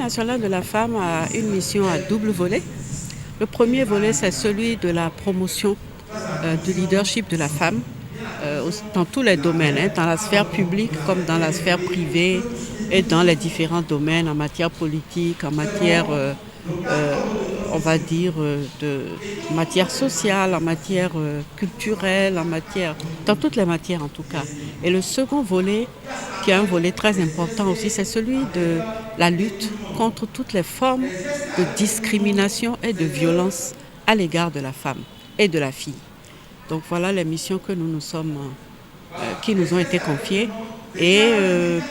national de la femme a une mission à double volet. Le premier volet, c'est celui de la promotion du leadership de la femme dans tous les domaines, dans la sphère publique comme dans la sphère privée et dans les différents domaines en matière politique, en matière, on va dire, de matière sociale, en matière culturelle, dans toutes les matières en tout cas. Et le second volet, qui est un volet très important aussi, c'est celui de la lutte contre toutes les formes de discrimination et de violence à l'égard de la femme et de la fille. Donc voilà les missions que qui nous ont été confiées. Et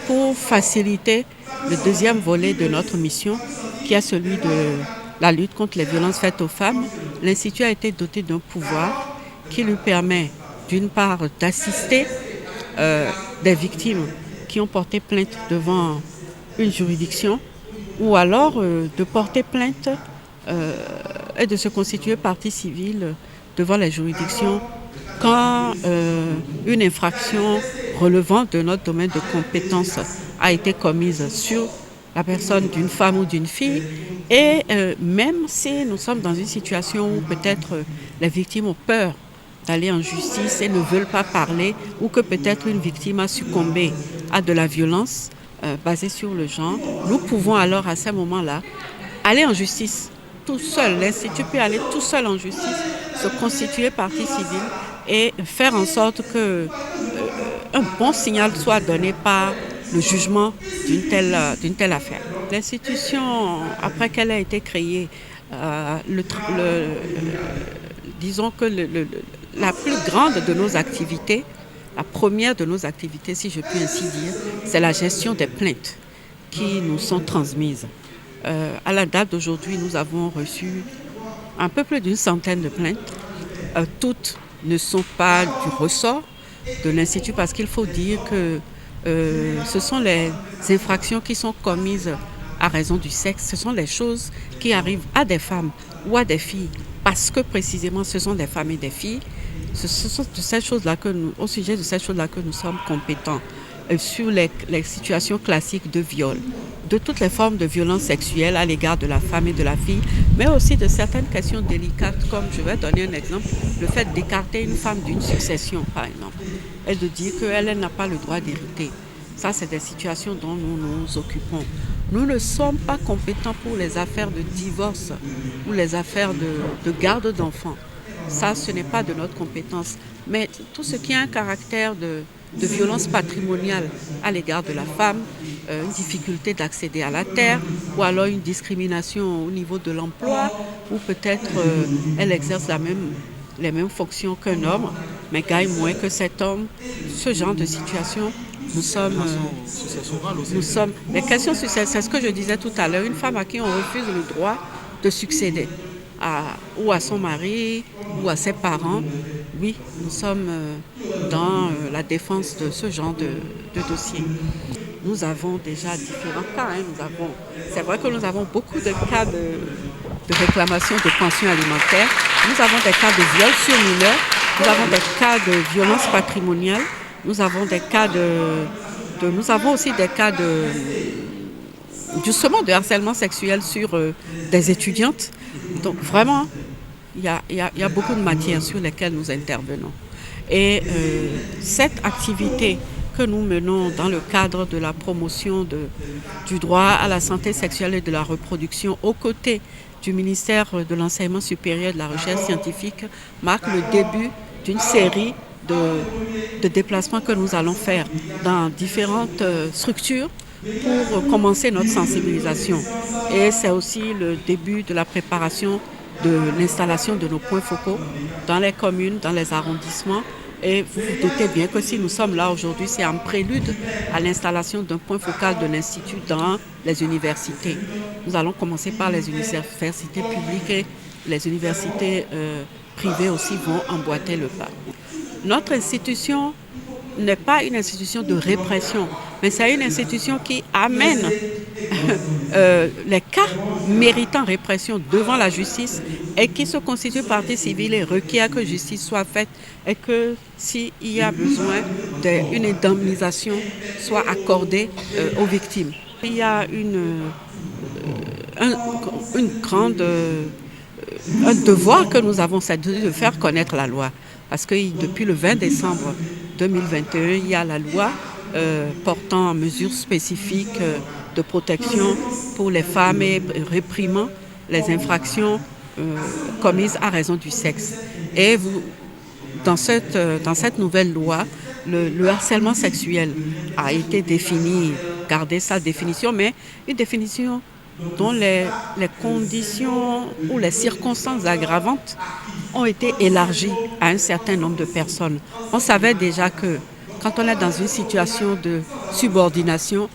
pour faciliter le deuxième volet de notre mission, qui est celui de la lutte contre les violences faites aux femmes, l'Institut a été doté d'un pouvoir qui lui permet d'une part d'assister des victimes qui ont porté plainte devant une juridiction ou alors de porter plainte et de se constituer partie civile devant les juridictions quand une infraction relevant de notre domaine de compétence a été commise sur la personne d'une femme ou d'une fille et même si nous sommes dans une situation où peut-être les victimes ont peur d'aller en justice et ne veulent pas parler ou que peut-être une victime a succombé à de la violence basée sur le genre, nous pouvons alors à ce moment-là aller en justice tout seul. L'Institut peut aller tout seul en justice, se constituer partie civile et faire en sorte que un bon signal soit donné par le jugement d'une telle affaire. L'institution, après qu'elle a été créée, disons que la plus grande de nos activités, la première de nos activités, si je puis ainsi dire, c'est la gestion des plaintes qui nous sont transmises. À la date d'aujourd'hui, nous avons reçu un peu plus d'une centaine de plaintes. Toutes ne sont pas du ressort de l'Institut parce qu'il faut dire que ce sont les infractions qui sont commises à raison du sexe. Ce sont les choses qui arrivent à des femmes ou à des filles parce que précisément ce sont des femmes et des filles. Ce sont de ces choses-là au sujet de ces choses-là que nous sommes compétents sur les situations classiques de viol, de toutes les formes de violence sexuelle à l'égard de la femme et de la fille, mais aussi de certaines questions délicates, comme je vais donner un exemple, le fait d'écarter une femme d'une succession, par exemple, et de dire qu'elle n'a pas le droit d'hériter. Ça, c'est des situations dont nous nous occupons. Nous ne sommes pas compétents pour les affaires de divorce ou les affaires de garde d'enfants. Ça, ce n'est pas de notre compétence. Mais tout ce qui a un caractère de violence patrimoniale à l'égard de la femme, une difficulté d'accéder à la terre, ou alors une discrimination au niveau de l'emploi, ou peut-être elle exerce les mêmes fonctions qu'un homme, mais gagne moins que cet homme. Ce genre de situation, nous sommes les questions successorales, c'est ce que je disais tout à l'heure, une femme à qui on refuse le droit de succéder, ou à son mari, ou à ses parents. Oui, nous sommes dans la défense de ce genre de dossier. Nous avons déjà différents cas. C'est vrai que nous avons beaucoup de cas de réclamation de pension alimentaire. Nous avons des cas de viol sur mineurs. Nous avons des cas de violence patrimoniale. Nous avons aussi des cas justement de harcèlement sexuel sur des étudiantes. Donc vraiment, il y a beaucoup de matières sur lesquelles nous intervenons. Et cette activité que nous menons dans le cadre de la promotion du droit à la santé sexuelle et de la reproduction aux côtés du ministère de l'Enseignement supérieur et de la Recherche scientifique marque le début d'une série de déplacements que nous allons faire dans différentes structures pour commencer notre sensibilisation. Et c'est aussi le début de la préparation de l'installation de nos points focaux dans les communes, dans les arrondissements. Et vous vous doutez bien que si nous sommes là aujourd'hui, c'est en prélude à l'installation d'un point focal de l'Institut dans les universités. Nous allons commencer par les universités publiques et les universités privées aussi vont emboîter le pas. Notre institution n'est pas une institution de répression, mais c'est une institution qui amène les cas méritant répression devant la justice et qui se constitue partie civile et requiert que justice soit faite et que s'il y a besoin d'une indemnisation soit accordée aux victimes. Il y a un, une grande, un devoir que nous avons, c'est de faire connaître la loi. Parce que depuis le 20 décembre 2021, il y a la loi portant mesures spécifiques de protection pour les femmes et réprimant les infractions commises à raison du sexe. Et dans cette nouvelle loi, le harcèlement sexuel a été défini, gardé sa définition, mais une définition dont les conditions ou les circonstances aggravantes ont été élargies à un certain nombre de personnes. On savait déjà que quand on est dans une situation de subordination,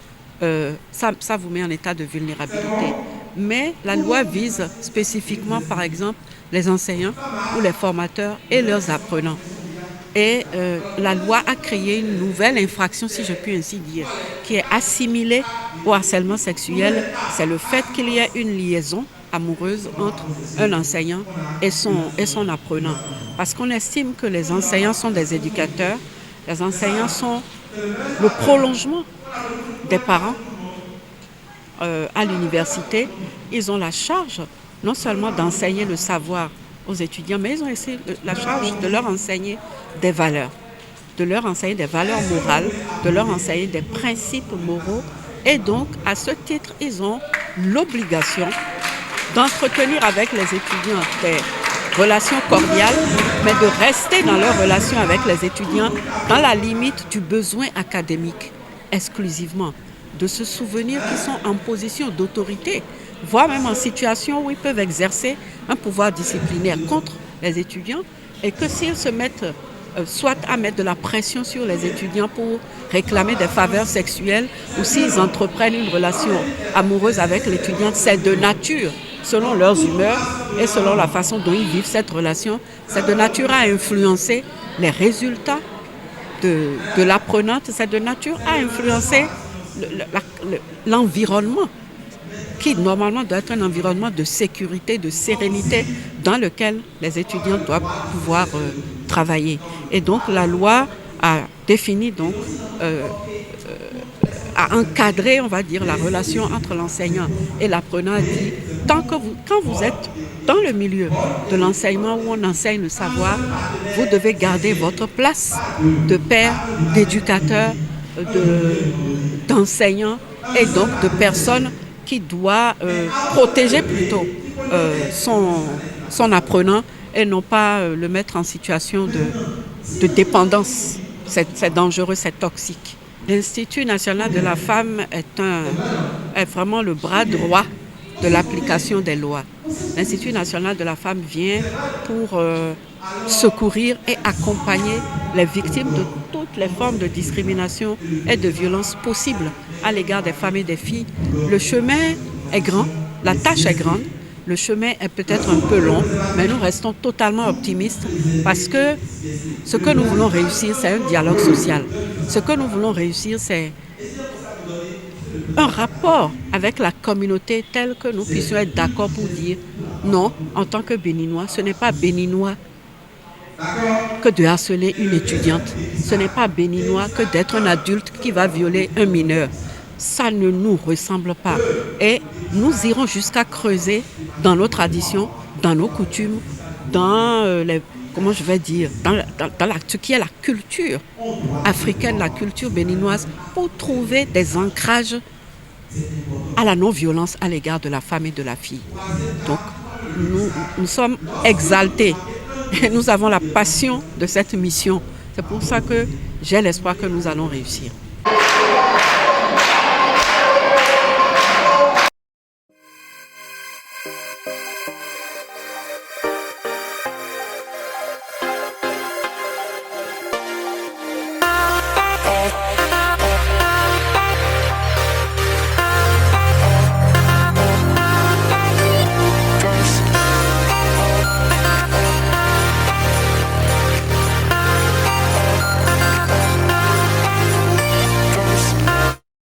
ça vous met en état de vulnérabilité. Mais la loi vise spécifiquement, par exemple, les enseignants ou les formateurs et leurs apprenants. Et la loi a créé une nouvelle infraction, si je puis ainsi dire, qui est assimilée au harcèlement sexuel. C'est le fait qu'il y ait une liaison amoureuse entre un enseignant et son apprenant. Parce qu'on estime que les enseignants sont des éducateurs, les enseignants sont le prolongement des parents à l'université. Ils ont la charge non seulement d'enseigner le savoir aux étudiants, mais ils ont aussi la charge de leur enseigner des valeurs, de leur enseigner des valeurs morales, de leur enseigner des principes moraux. Et donc, à ce titre, ils ont l'obligation d'entretenir avec les étudiants des relations cordiales, mais de rester dans leurs relations avec les étudiants dans la limite du besoin académique exclusivement, de se souvenir qu'ils sont en position d'autorité, voire même en situation où ils peuvent exercer un pouvoir disciplinaire contre les étudiants, et que s'ils se mettent soit à mettre de la pression sur les étudiants pour réclamer des faveurs sexuelles, ou s'ils entreprennent une relation amoureuse avec l'étudiante, c'est de nature, selon leurs humeurs et selon la façon dont ils vivent cette relation, c'est de nature à influencer les résultats de l'apprenante, c'est de nature à influencer l'environnement, qui normalement doit être un environnement de sécurité, de sérénité, dans lequel les étudiants doivent pouvoir travailler. Et donc la loi a défini, donc, a encadré, on va dire, la relation entre l'enseignant et l'apprenant, a dit, quand vous êtes dans le milieu de l'enseignement où on enseigne le savoir, vous devez garder votre place de père, d'éducateur, d'enseignant et donc de personne qui doit protéger plutôt son apprenant et non pas le mettre en situation de dépendance. C'est dangereux, c'est toxique. L'Institut national de la femme est vraiment le bras droit de l'application des lois. L'Institut national de la femme vient pour secourir et accompagner les victimes de toutes les formes de discrimination et de violence possibles à l'égard des femmes et des filles. Le chemin est grand, la tâche est grande, le chemin est peut-être un peu long, mais nous restons totalement optimistes parce que ce que nous voulons réussir, c'est un dialogue social. Ce que nous voulons réussir, c'est un rapport avec la communauté tel que nous puissions être d'accord pour dire non, en tant que Béninois, ce n'est pas béninois que de harceler une étudiante. Ce n'est pas béninois que d'être un adulte qui va violer un mineur. Ça ne nous ressemble pas. Et nous irons jusqu'à creuser dans nos traditions, dans nos coutumes, dans ce qui est la culture africaine, la culture béninoise, pour trouver des ancrages à la non-violence à l'égard de la femme et de la fille. Donc, nous sommes exaltés et nous avons la passion de cette mission. C'est pour ça que j'ai l'espoir que nous allons réussir.